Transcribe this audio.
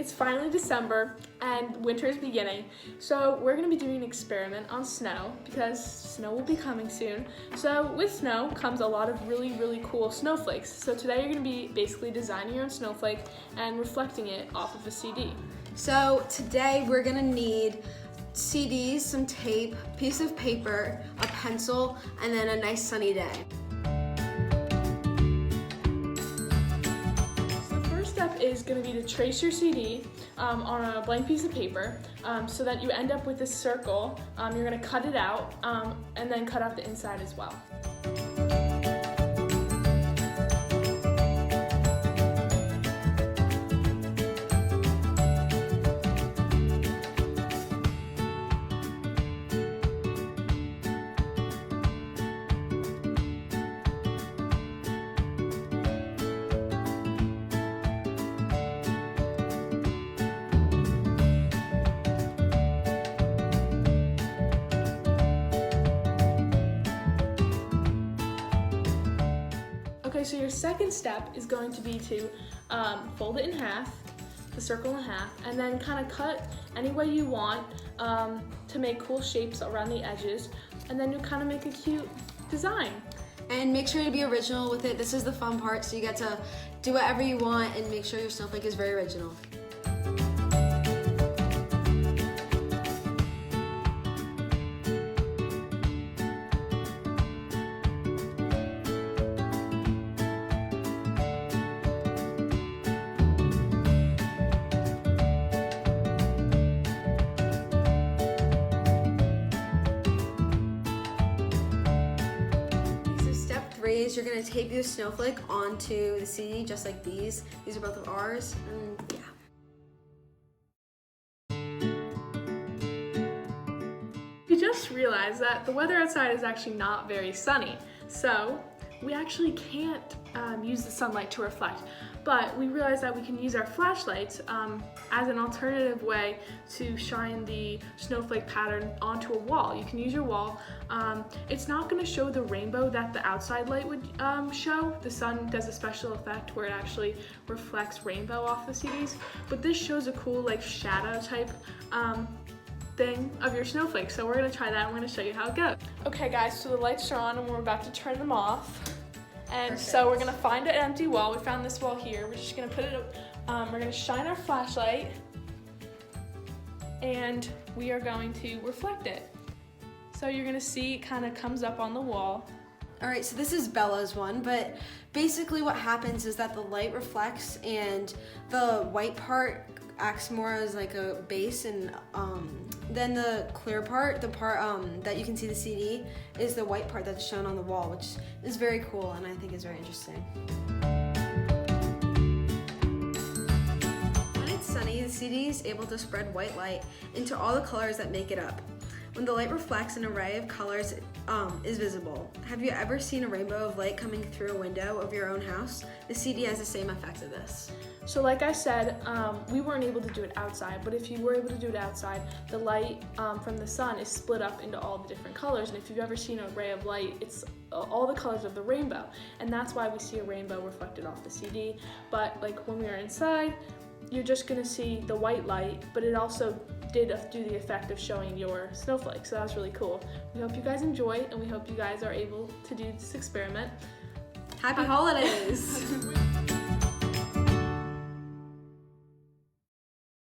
It's finally December and winter is beginning, so we're going to be doing an experiment on snow because snow will be coming soon. So with snow comes a lot of really cool snowflakes. So today you're going to be basically designing your own snowflake and reflecting it off of a CD. So today we're going to need CDs, some tape, piece of paper, a pencil, and then a nice sunny day. Is going to be to trace your CD on a blank piece of paper so that you end up with this circle. You're going to cut it out and then cut out the inside as well. Okay, so your second step is going to be to fold it in half, the circle in half, and then kind of cut any way you want to make cool shapes around the edges, and then you'll kind of make a cute design. And make sure to be original with it. This is the fun part, so you get to do whatever you want and make sure your snowflake is very original. You're going to tape your snowflake onto the CD just like these. These are both of ours, and yeah. We just realized that the weather outside is actually not very sunny, so we actually can't use the sunlight to reflect, but we realized that we can use our flashlights as an alternative way to shine the snowflake pattern onto a wall. You can use your wall. It's not going to show the rainbow that the outside light would show. The sun does a special effect where it actually reflects rainbow off the CDs, but this shows a cool like shadow type thing of your snowflake. So we're going to try that and we're going to show you how it goes. Okay guys, so the lights are on and we're about to turn them off. And Perfect. So we're going to find an empty wall. We found this wall here. We're just going to put it up. We're going to shine our flashlight and we are going to reflect it. So you're going to see it kind of comes up on the wall. All right, so this is Bella's one, but basically what happens is that the light reflects and the white part acts more as like a base, and then the clear part, the part that you can see the CD, is the white part that's shown on the wall, which is very cool and I think is very interesting. When it's sunny, the CD is able to spread white light into all the colors that make it up. When the light reflects, an array of colors is visible. Have you ever seen a rainbow of light coming through a window of your own house? The CD has the same effect of this. So like I said, we weren't able to do it outside, but if you were able to do it outside, the light from the sun is split up into all the different colors, and if you've ever seen a ray of light, it's all the colors of the rainbow, and that's why we see a rainbow reflected off the CD. But like when we are inside, you're just gonna see the white light, but it also did do the effect of showing your snowflake, so that was really cool. We hope you guys enjoy, and we hope you guys are able to do this experiment. Happy holidays!